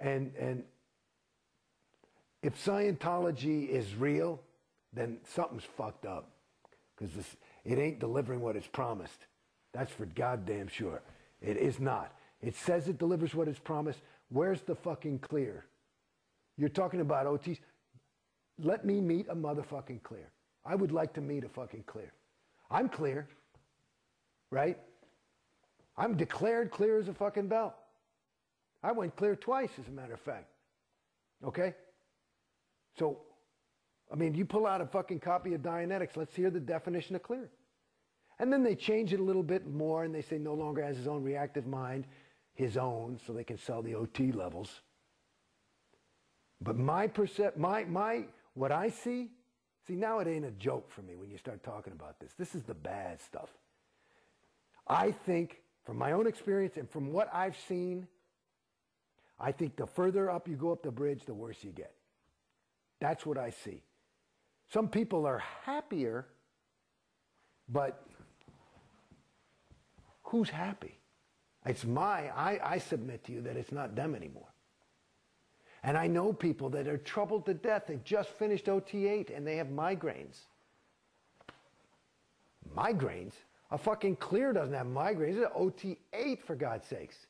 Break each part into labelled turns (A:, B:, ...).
A: And if Scientology is real, then something's fucked up. Because it ain't delivering what it's promised. That's for goddamn sure. It is not. It says it delivers what it's promised. Where's the fucking clear? You're talking about OTs. Let me meet a motherfucking clear. I would like to meet a fucking clear. I'm clear. Right? I'm declared clear as a fucking bell. I went clear twice, as a matter of fact. Okay? So, I mean, you pull out a fucking copy of Dianetics, let's hear the definition of clear. And then they change it a little bit more, and they say no longer has his own reactive mind, his own, so they can sell the OT levels. But what I see now it ain't a joke for me when you start talking about this. This is the bad stuff. I think, from my own experience and from what I've seen, I think the further up you go up the bridge, the worse you get. That's what I see. Some people are happier, but who's happy? I submit to you that it's not them anymore. And I know people that are troubled to death. They've just finished OT8 and they have migraines. Migraines? A fucking clear doesn't have migraines. It's an OT8, for God's sakes.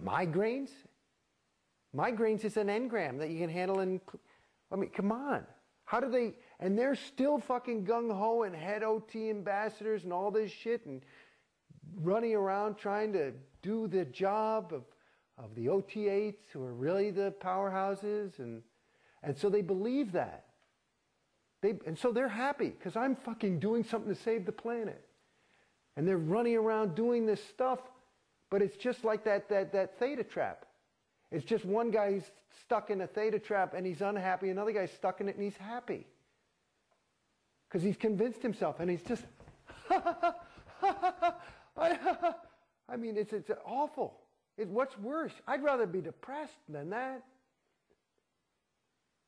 A: Migraines? Migraines is an engram that you can handle in... I mean, come on. How do they... And they're still fucking gung-ho and head OT ambassadors and all this shit and running around trying to do the job of the OT8s who are really the powerhouses. And so they believe that. And so they're happy because I'm fucking doing something to save the planet. And they're running around doing this stuff, but it's just like that theta trap. It's just one guy's stuck in a theta trap and he's unhappy, another guy's stuck in it and he's happy. Because he's convinced himself and he's just, I mean, it's awful. What's worse? I'd rather be depressed than that.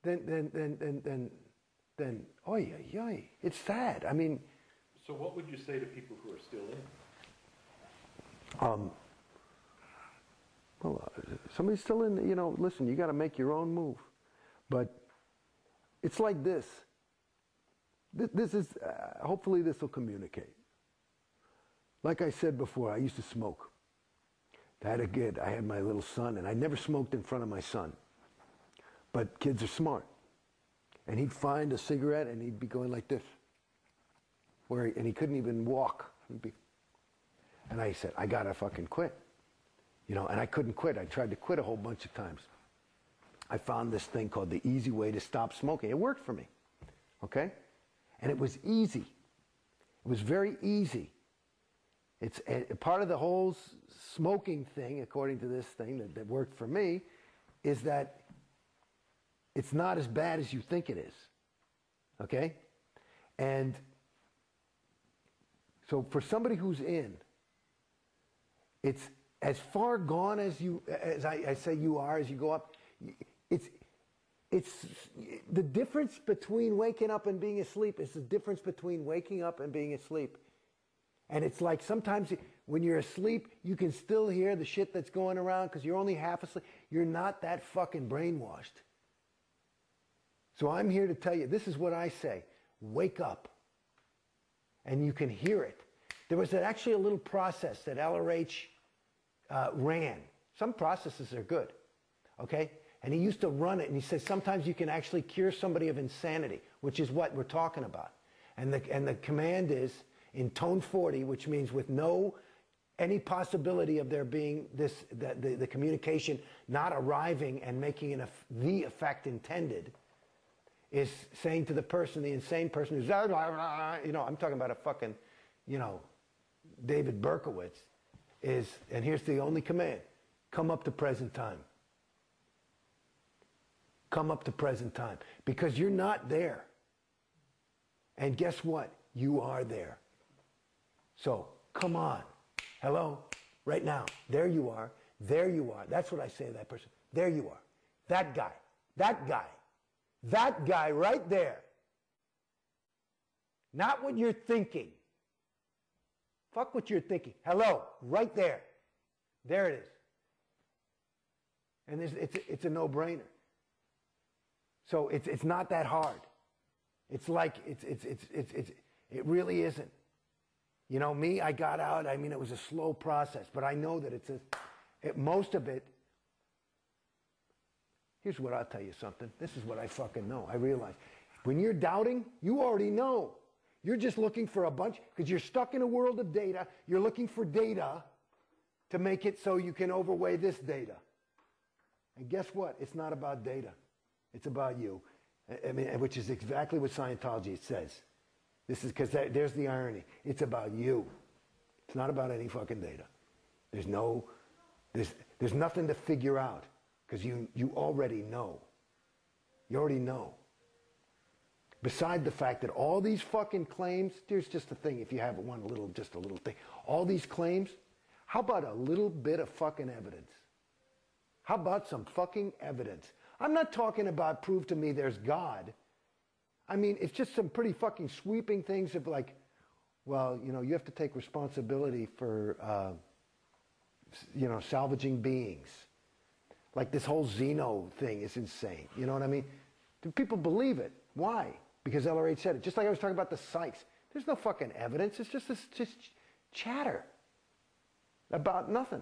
A: Than oy, oy, oy. It's sad. I mean...
B: So what would you say to people who are still in?
A: Well, somebody's still in, listen, you got to make your own move. But it's like this. This is, hopefully this will communicate. Like I said before, I used to smoke. I had my little son, and I never smoked in front of my son. But kids are smart. And he'd find a cigarette, and he'd be going like this. And he couldn't even walk. And I said, I got to fucking quit. And I couldn't quit. I tried to quit a whole bunch of times. I found this thing called the easy way to stop smoking. It worked for me. Okay? And it was easy. It was very easy. It's part of the whole smoking thing, according to this thing that worked for me, is that it's not as bad as you think it is. Okay? And so for somebody who's in, it's as far gone as I say you are, as you go up, it's the difference between waking up and being asleep is the difference between waking up and being asleep. And it's like sometimes when you're asleep, you can still hear the shit that's going around because you're only half asleep. You're not that fucking brainwashed. So I'm here to tell you, this is what I say. Wake up. And you can hear it. There was actually a little process that LRH ran. Some processes are good, okay? And he used to run it, and he says sometimes you can actually cure somebody of insanity, which is what we're talking about. And the command is in tone 40, which means with any possibility of there being the communication not arriving and making the effect intended, is saying to the person, the insane person who's, I'm talking about a fucking, David Berkowitz, and here's the only command, come up to present time. Come up to present time. Because you're not there. And guess what? You are there. So, come on. Hello? Right now. There you are. There you are. That's what I say to that person. There you are. That guy. That guy. That guy right there. Not what you're thinking. Fuck what you're thinking. Hello, right there. There it is. And it's a no-brainer. So it's not that hard. It's like, it really isn't. You know, me, I got out. I mean, it was a slow process, but I know that most of it. Here's what I'll tell you something. This is what I fucking know. I realize when you're doubting, you already know. You're just looking for a bunch, because you're stuck in a world of data. You're looking for data to make it so you can overweigh this data. And guess what? It's not about data. It's about you. I mean, which is exactly what Scientology says. This is because there's the irony. It's about you. It's not about any fucking data. There's nothing to figure out, because you already know. You already know. Beside the fact that all these fucking claims, here's just a thing, if you have just a little thing. All these claims, how about a little bit of fucking evidence? How about some fucking evidence? I'm not talking about prove to me there's God. I mean, it's just some pretty fucking sweeping things of like, well, you know, you have to take responsibility for, salvaging beings. Like this whole Xeno thing is insane. You know what I mean? Do people believe it? Why? Because LRH said it. Just like I was talking about the psychs. There's no fucking evidence. It's just chatter about nothing.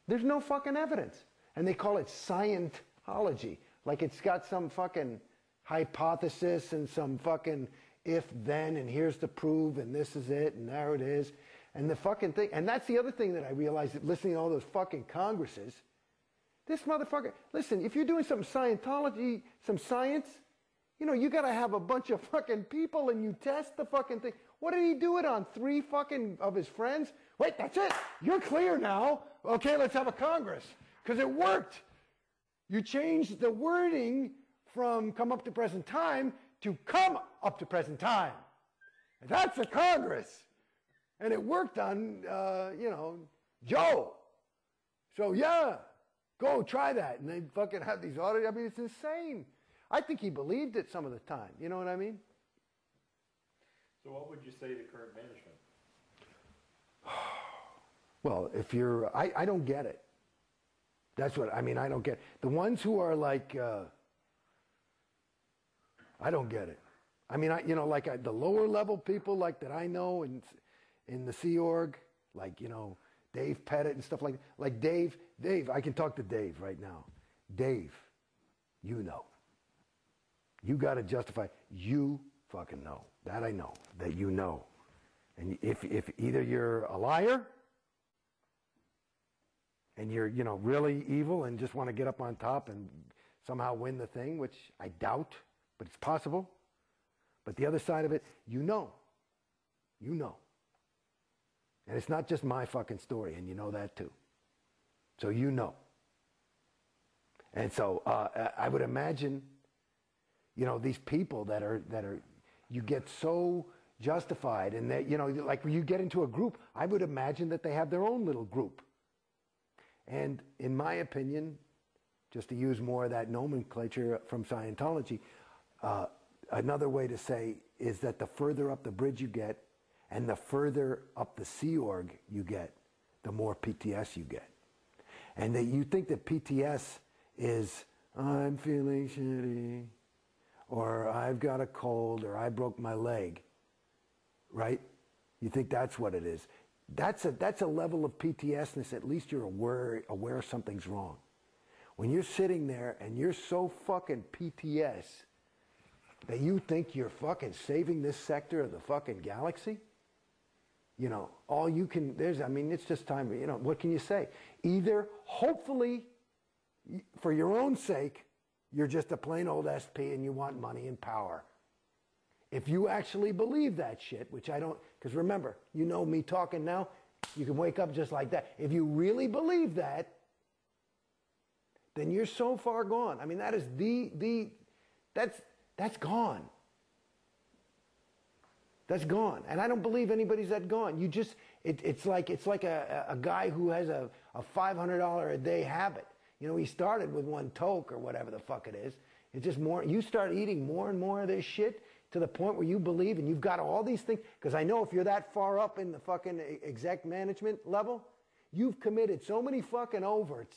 A: Then no fucking evidence. And they call it Scientology. Like it's got some fucking hypothesis and some fucking if-then, and here's the proof, and this is it, and there it is. And the fucking thing, and that's the other thing that I realized listening to all those fucking congresses. This motherfucker, listen, if you're doing some Scientology, some science, you know, you got to have a bunch of fucking people and you test the fucking thing. What did he do it on? 3 fucking of his friends? Wait, that's it. You're clear now. Okay, let's have a Congress. Because it worked. You changed the wording from come up to present time to come up to present time. And that's a Congress. And it worked on, Joe. So, yeah, go try that. And they fucking have these audits. I mean, it's insane. I think he believed it some of the time. You know what I mean?
B: So what would you say to current management?
A: Well, if you're, I don't get it. That's what, I mean, I don't get it. The ones who are like, I don't get it. I mean, the lower level people like that I know in the Sea Org, like, you know, Dave Pettit and stuff like that. Like Dave, I can talk to Dave right now. Dave, you know. You got to justify, you fucking know. That I know, that you know. And if either you're a liar and you're, you know, really evil and just want to get up on top and somehow win the thing, which I doubt, but it's possible. But the other side of it, you know. You know. And it's not just my fucking story, and you know that too. So you know. And so I would imagine, you know, these people that are, you get so justified, and that, you know, like when you get into a group, I would imagine that they have their own little group. And in my opinion, just to use more of that nomenclature from Scientology, another way to say is that the further up the bridge you get, and the further up the Sea Org you get, the more PTS you get. And that you think that PTS is, I'm feeling shitty, or I've got a cold, or I broke my leg, right? You think that's what it is. That's a level of PTSness, at least you're aware something's wrong. When you're sitting there and you're so fucking PTS that you think you're fucking saving this sector of the fucking galaxy, you know, all you can, it's just time, you know, what can you say? Either, hopefully, for your own sake, you're just a plain old SP and you want money and power. If you actually believe that shit, which I don't, because remember, you know me talking now, you can wake up just like that. If you really believe that, then you're so far gone. I mean, that is that's gone. That's gone. And I don't believe anybody's that gone. You just, it's like a guy who has a $500 a day habit. You know, he started with 1 toke or whatever the fuck it is. It's just more, you start eating more and more of this shit to the point where you believe, and you've got all these things, because I know if you're that far up in the fucking exec management level, you've committed so many fucking overts